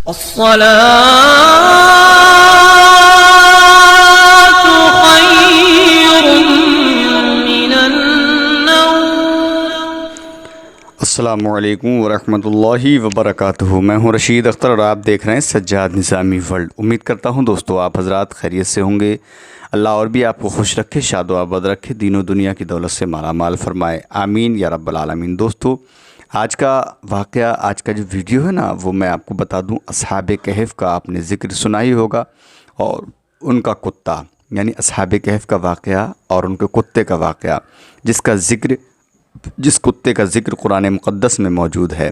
الصلاة خير من النوم۔ السلام علیکم ورحمۃ اللہ وبرکاتہ۔ میں ہوں رشید اختر اور آپ دیکھ رہے ہیں سجاد نظامی ورلڈ۔ امید کرتا ہوں دوستو آپ حضرات خیریت سے ہوں گے۔ اللہ اور بھی آپ کو خوش رکھے، شاد و آباد رکھے، دین و دنیا کی دولت سے مالا مال فرمائے، آمین یا رب العالمین۔ دوستو آج کا واقعہ، آج کا جو ویڈیو ہے نا، وہ میں آپ کو بتا دوں، اصحاب کہف کا آپ نے ذکر سنا ہی ہوگا، اور ان کا کتا، یعنی اصحاب کہف کا واقعہ اور ان کے کتے کا واقعہ، جس کتے کا ذکر قرآن مقدس میں موجود ہے۔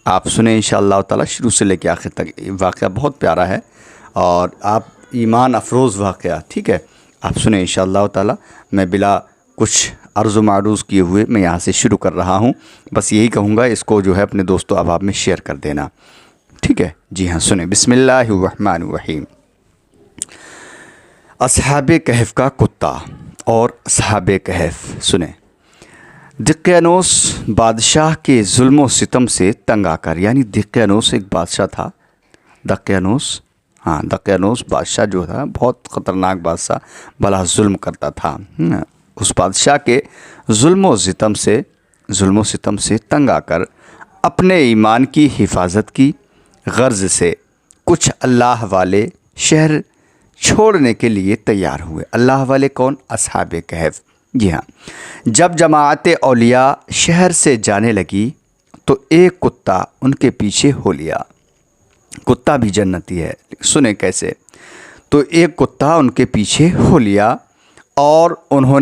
آپ سنیں انشاءاللہ تعالی شروع سے لے کے آخر تک۔ یہ واقعہ بہت پیارا ہے اور آپ ایمان افروز واقعہ، ٹھیک ہے، آپ سنیں انشاءاللہ تعالی۔ میں بلا کچھ عرض و معروض کیے ہوئے میں یہاں سے شروع کر رہا ہوں، بس یہی کہوں گا اس کو جو ہے اپنے دوستو احباب میں شیئر کر دینا، ٹھیک ہے۔ جی ہاں سنیں، بسم اللہ الرحمن الرحیم۔ اصحاب کہف کا کتا اور اصحاب کہف سنیں۔ دقیانوس بادشاہ کے ظلم و ستم سے تنگ آ کر، یعنی دقیانوس ایک بادشاہ تھا، دقیانوس بادشاہ جو تھا بہت خطرناک بادشاہ، بڑا ظلم کرتا تھا۔ اس بادشاہ کے ظلم و ستم سے تنگ آ کر اپنے ایمان کی حفاظت کی غرض سے کچھ اللہ والے شہر چھوڑنے کے لیے تیار ہوئے۔ اللہ والے کون؟ اصحاب کہف۔ جی ہاں، جب جماعت اولیاء شہر سے جانے لگی تو ایک کتا ان کے پیچھے ہو لیا۔ کتا بھی جنتی ہے، سنیں کیسے۔ تو ایک کتا ان کے پیچھے ہو لیا اور انہوں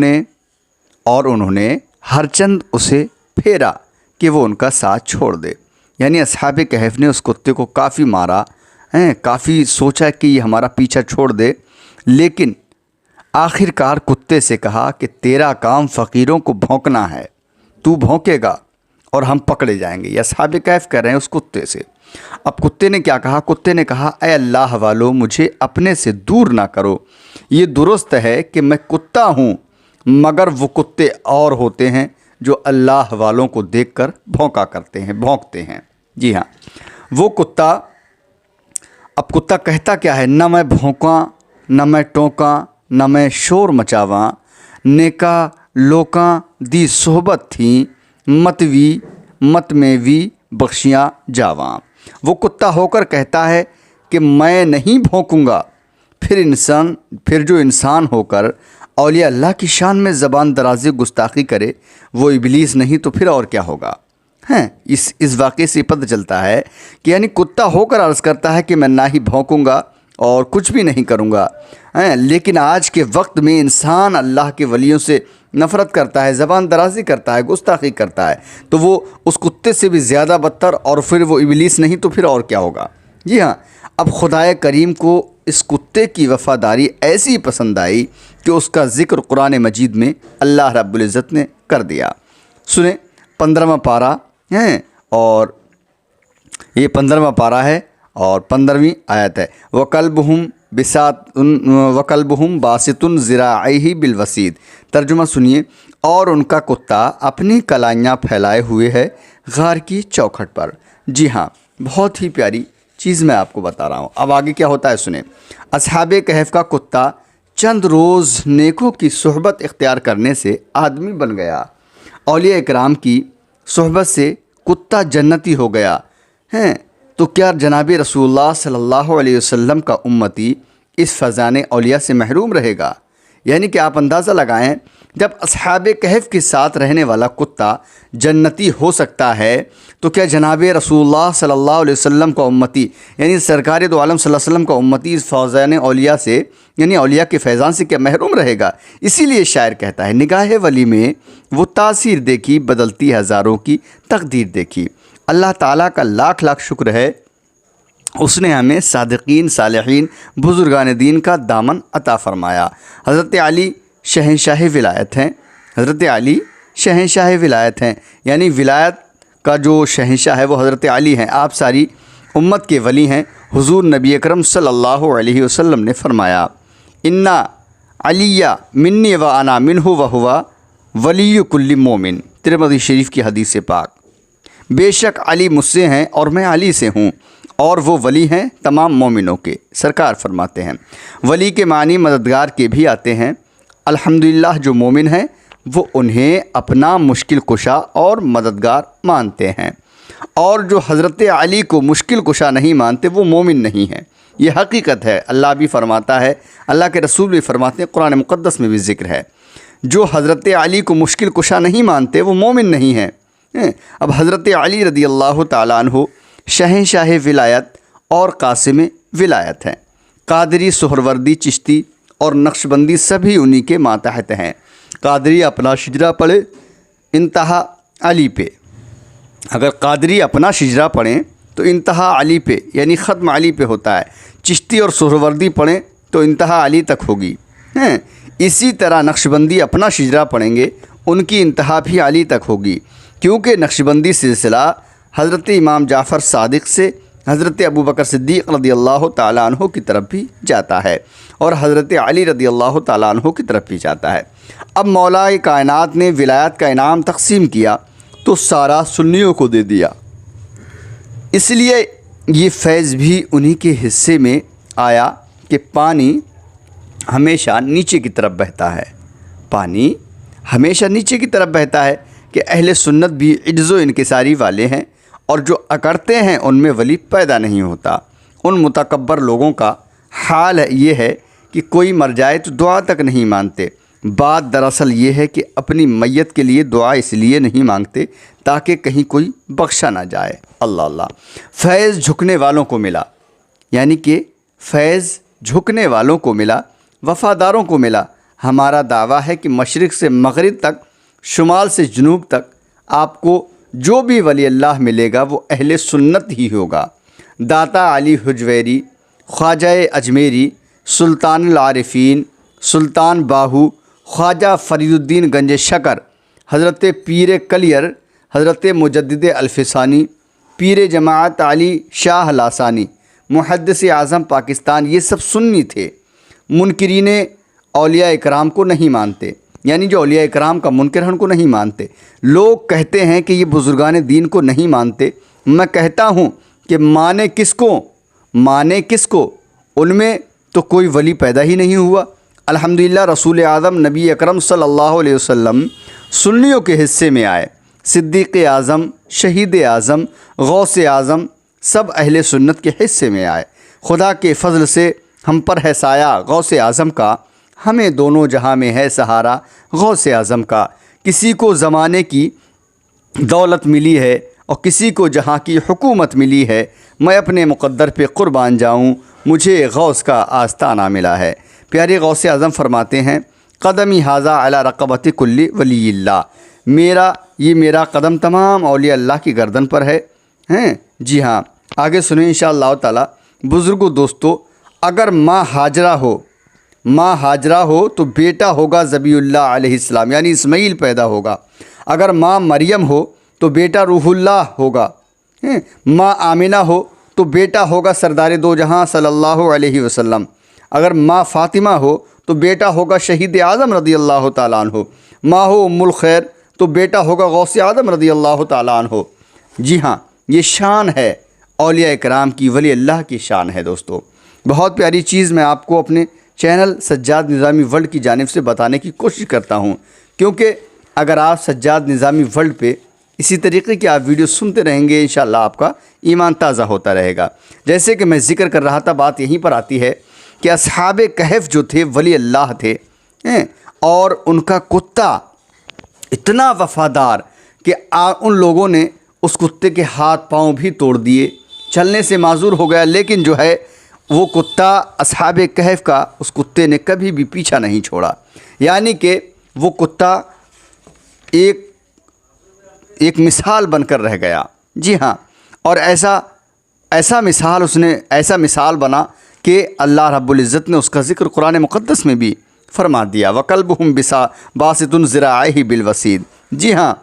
نے ہر چند اسے پھیرا کہ وہ ان کا ساتھ چھوڑ دے۔ یعنی اصحاب کہف نے اس کتے کو کافی مارا، کافی سوچا کہ یہ ہمارا پیچھا چھوڑ دے، لیکن آخر کار کتے سے کہا کہ تیرا کام فقیروں کو بھونکنا ہے، تو بھونکے گا اور ہم پکڑے جائیں گے۔ یہ اصحاب کہف کہہ رہے ہیں اس کتے سے۔ اب کتے نے کیا کہا؟ کتے نے کہا اے اللہ والو، مجھے اپنے سے دور نہ کرو۔ یہ درست ہے کہ میں کتا ہوں، مگر وہ کتے اور ہوتے ہیں جو اللہ والوں کو دیکھ کر بھونکتے ہیں۔ جی ہاں، وہ کتا، اب کتا کہتا کیا ہے؟ نہ میں بھونکاں، نہ میں ٹوکاں، نہ میں شور مچاواں، نیکا لوکاں دی صحبت تھیں، مت میں وی بخشیاں جاواں۔ وہ کتا ہو کر کہتا ہے کہ میں نہیں بھونکوں گا۔ پھر جو انسان ہو کر اولیاء اللہ کی شان میں زبان درازی گستاخی کرے، وہ ابلیس نہیں تو پھر اور کیا ہوگا؟ اس واقعے سے پتہ چلتا ہے کہ یعنی کتا ہو کر عرض کرتا ہے کہ میں نہ ہی بھونکوں گا اور کچھ بھی نہیں کروں گا، لیکن آج کے وقت میں انسان اللہ کے ولیوں سے نفرت کرتا ہے، زبان درازی کرتا ہے، گستاخی کرتا ہے، تو وہ اس کتے سے بھی زیادہ بدتر، اور پھر وہ ابلیس نہیں تو پھر اور کیا ہوگا؟ جی ہاں، اب خدائے کریم کو اس کتے کی وفاداری ایسی پسند آئی کہ اس کا ذکر قرآن مجید میں اللہ رب العزت نے کر دیا۔ سنیں، 15واں پارہ ہے، اور یہ 15واں پارہ ہے اور 15ویں آیت ہے۔ وَقَلْبُهُمْ بَاسِطٌ ذِرَاعَيْهِ بِالْوَسِيدِ۔ ترجمہ سنیے، اور ان کا کتا اپنی کلائیاں پھیلائے ہوئے ہے غار کی چوکھٹ پر۔ جی ہاں، بہت ہی پیاری چیز میں آپ کو بتا رہا ہوں۔ اب آگے کیا ہوتا ہے سنیں۔ اصحاب کہف کا کتا چند روز نیکوں کی صحبت اختیار کرنے سے آدمی بن گیا۔ اولیاء اکرام کی صحبت سے کتا جنتی ہو گیا ہے، تو کیا جناب رسول اللہ صلی اللہ علیہ وسلم کا امتی اس فیضان اولیاء سے محروم رہے گا؟ یعنی کہ آپ اندازہ لگائیں، جب اصحاب کہف کے ساتھ رہنے والا کتا جنتی ہو سکتا ہے، تو کیا جناب رسول اللہ صلی اللہ علیہ وسلم کا امتی، یعنی سرکار دو عالم صلی اللہ علیہ وسلم کا امتی اس فیضان اولیاء سے، یعنی اولیاء کے فیضان سے کیا محروم رہے گا؟ اسی لیے شاعر کہتا ہے، نگاہ ولی میں وہ تاثیر دیکھی، بدلتی ہزاروں کی تقدیر دیکھی۔ اللہ تعالیٰ کا لاکھ لاکھ شکر ہے، اس نے ہمیں صادقین، صالحین، بزرگان دین کا دامن عطا فرمایا۔ حضرت علی شہنشاہ ولایت ہیں، حضرت علی شہنشاہ ولایت ہیں، یعنی ولایت کا جو شہنشاہ ہے وہ حضرت علی ہیں۔ آپ ساری امت کے ولی ہیں۔ حضور نبی اکرم صلی اللہ علیہ وسلم نے فرمایا، انا علی منی و انا منہ وہو ولی کل مومن۔ ترمذی شریف کی حدیث پاک۔ بے شک علی مجھ سے ہیں اور میں علی سے ہوں، اور وہ ولی ہیں تمام مومنوں کے۔ سرکار فرماتے ہیں ولی کے معنی مددگار کے بھی آتے ہیں۔ الحمدللہ جو مومن ہیں وہ انہیں اپنا مشکل کشا اور مددگار مانتے ہیں، اور جو حضرت علی کو مشکل کشا نہیں مانتے وہ مومن نہیں ہیں۔ یہ حقیقت ہے، اللہ بھی فرماتا ہے، اللہ کے رسول بھی فرماتے ہیں، قرآن مقدس میں بھی ذکر ہے۔ جو حضرت علی کو مشکل کشا نہیں مانتے وہ مومن نہیں ہیں۔ اب حضرت علی رضی اللہ تعالیٰ عنہ شہنشاہ ولایت اور قاسم ولایت ہیں۔ قادری، سہروردی، چشتی اور نقشبندی سبھی انہی کے ماتحت ہیں۔ قادری اپنا شجرہ پڑھے انتہا علی پہ، اگر قادری اپنا شجرہ پڑھیں تو انتہا علی پہ یعنی ختم علی پہ ہوتا ہے۔ چشتی اور سہروردی پڑھیں تو انتہا علی تک ہوگی۔ اسی طرح نقشبندی اپنا شجرہ پڑھیں گے ان کی انتہا بھی علی تک ہوگی، کیونکہ نقشبندی سلسلہ حضرت امام جعفر صادق سے حضرت ابوبکر صدیق رضی اللہ تعالیٰ عنہ کی طرف بھی جاتا ہے اور حضرت علی رضی اللہ تعالیٰ عنہ کی طرف بھی جاتا ہے۔ اب مولا کائنات نے ولایت کا انعام تقسیم کیا تو سارا سنیوں کو دے دیا، اس لیے یہ فیض بھی انہی کے حصے میں آیا کہ پانی ہمیشہ نیچے کی طرف بہتا ہے۔ پانی ہمیشہ نیچے کی طرف بہتا ہے کہ اہل سنت بھی عجز و انکساری والے ہیں، اور جو اکڑتے ہیں ان میں ولی پیدا نہیں ہوتا۔ ان متکبر لوگوں کا حال یہ ہے کہ کوئی مر جائے تو دعا تک نہیں مانتے۔ بات دراصل یہ ہے کہ اپنی میت کے لیے دعا اس لیے نہیں مانگتے تاکہ کہیں کوئی بخشا نہ جائے۔ اللہ اللہ، فیض جھکنے والوں کو ملا، یعنی کہ فیض جھکنے والوں کو ملا، وفاداروں کو ملا۔ ہمارا دعویٰ ہے کہ مشرق سے مغرب تک، شمال سے جنوب تک آپ کو جو بھی ولی اللہ ملے گا وہ اہل سنت ہی ہوگا۔ داتا علی حجویری، خواجہ اجمیری، سلطان العارفین، سلطان باہو، خواجہ فرید الدین گنج شکر، حضرت پیر کلیر، حضرت مجدد الفسانی، پیر جماعت علی شاہ لاسانی، محدث اعظم پاکستان، یہ سب سنی تھے۔ منکرین اولیاء اکرام کو نہیں مانتے، یعنی جو اولیاء اکرام کا منکر ہیں ان کو نہیں مانتے۔ لوگ کہتے ہیں کہ یہ بزرگان دین کو نہیں مانتے، میں کہتا ہوں کہ مانے کس کو، ان میں تو کوئی ولی پیدا ہی نہیں ہوا۔ الحمدللہ رسول اعظم نبی اکرم صلی اللہ علیہ وسلم سنیوں کے حصے میں آئے۔ صدیق اعظم، شہید اعظم، غوث اعظم سب اہل سنت کے حصے میں آئے۔ خدا کے فضل سے ہم پر ہے سایہ غوث اعظم کا، ہمیں دونوں جہاں میں ہے سہارا غوث اعظم کا۔ کسی کو زمانے کی دولت ملی ہے اور کسی کو جہاں کی حکومت ملی ہے، میں اپنے مقدر پہ قربان جاؤں، مجھے غوث کا آستانہ ملا ہے۔ پیارے غوث اعظم فرماتے ہیں قدمی ھذا علی رقبۃ کل ولی اللہ، میرا قدم تمام اولیاء اللہ کی گردن پر ہے۔ جی ہاں، آگے سنیں انشاءاللہ تعالی۔ بزرگوں دوستو، اگر ماں ہاجرہ ہو تو بیٹا ہوگا ذبیح اللہ علیہ السلام، یعنی اسماعیل پیدا ہوگا۔ اگر ماں مریم ہو تو بیٹا روح اللہ ہوگا۔ ماں آمنہ ہو تو بیٹا ہوگا سردار دو جہاں صلی اللہ علیہ وسلم۔ اگر ماں فاطمہ ہو تو بیٹا ہوگا شہید اعظم رضی اللہ تعالیٰ عنہ۔ ماں ہو ام الخیر تو بیٹا ہوگا غوث اعظم رضی اللہ تعالیٰ عنہ۔ جی ہاں، یہ شان ہے اولیاء اکرام کی، ولی اللہ کی شان ہے دوستو۔ بہت پیاری چیز میں آپ کو اپنے چینل سجاد نظامی ورلڈ کی جانب سے بتانے کی کوشش کرتا ہوں، کیونکہ اگر آپ سجاد نظامی ورلڈ پہ اسی طریقے کی آپ ویڈیو سنتے رہیں گے، انشاءاللہ آپ کا ایمان تازہ ہوتا رہے گا۔ جیسے کہ میں ذکر کر رہا تھا، بات یہیں پر آتی ہے کہ اصحاب کہف جو تھے ولی اللہ تھے، اور ان کا کتا اتنا وفادار کہ ان لوگوں نے اس کتے کے ہاتھ پاؤں بھی توڑ دیے، چلنے سے معذور ہو گیا، لیکن جو ہے وہ کتا اصحاب کہف کا، اس کتے نے کبھی بھی پیچھا نہیں چھوڑا، یعنی کہ وہ کتا ایک مثال بن کر رہ گیا۔ جی ہاں، اور ایسا مثال بنا کہ اللہ رب العزت نے اس کا ذکر قرآن مقدس میں بھی فرما دیا، وَقَلْبُهُمْ بَاسِطٌ ذِرَاعَيْهِ بِالْوَسِيدِ۔ جی ہاں،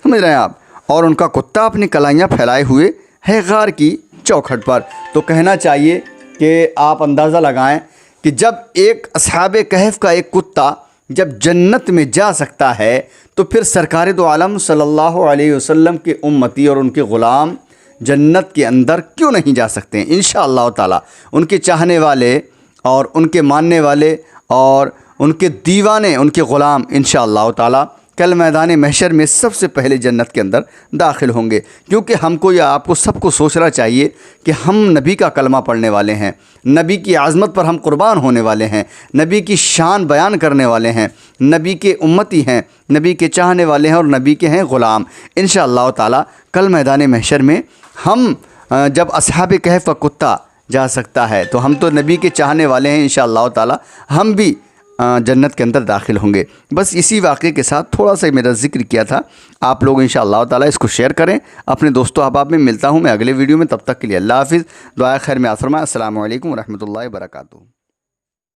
سمجھ رہے ہیں آپ، اور ان کا کتا اپنی کلائیاں پھیلائے ہوئے ہے غار کی چوکھٹ پر۔ تو کہنا چاہیے کہ آپ اندازہ لگائیں کہ جب ایک اصحاب کہف کا ایک کتا جب جنت میں جا سکتا ہے تو پھر سرکار دو عالم صلی اللہ علیہ وسلم کے امتی اور ان کے غلام جنت کے اندر کیوں نہیں جا سکتے ہیں؟ انشاءاللہ تعالی ان کے چاہنے والے اور ان کے ماننے والے اور ان کے دیوانے، ان کے غلام انشاءاللہ تعالی کل میدان محشر میں سب سے پہلے جنت کے اندر داخل ہوں گے، کیونکہ ہم کو یا آپ کو سب کو سوچنا چاہیے کہ ہم نبی کا کلمہ پڑھنے والے ہیں، نبی کی عظمت پر ہم قربان ہونے والے ہیں، نبی کی شان بیان کرنے والے ہیں، نبی کے امتی ہیں، نبی کے چاہنے والے ہیں اور نبی کے ہیں غلام۔ انشاءاللہ تعالی کل میدان محشر میں ہم جب اصحاب کہف کا کتا جا سکتا ہے تو ہم تو نبی کے چاہنے والے ہیں، انشاءاللہ تعالی ہم بھی جنت کے اندر داخل ہوں گے۔ بس اسی واقعے کے ساتھ تھوڑا سا میرا ذکر کیا تھا، آپ لوگ انشاءاللہ تعالی اس کو شیئر کریں اپنے دوستوں احباب میں۔ ملتا ہوں میں اگلے ویڈیو میں، تب تک کے لیے اللہ حافظ، دعائے خیر میں فرمائیں۔ السلام علیکم ورحمۃ اللہ وبرکاتہ۔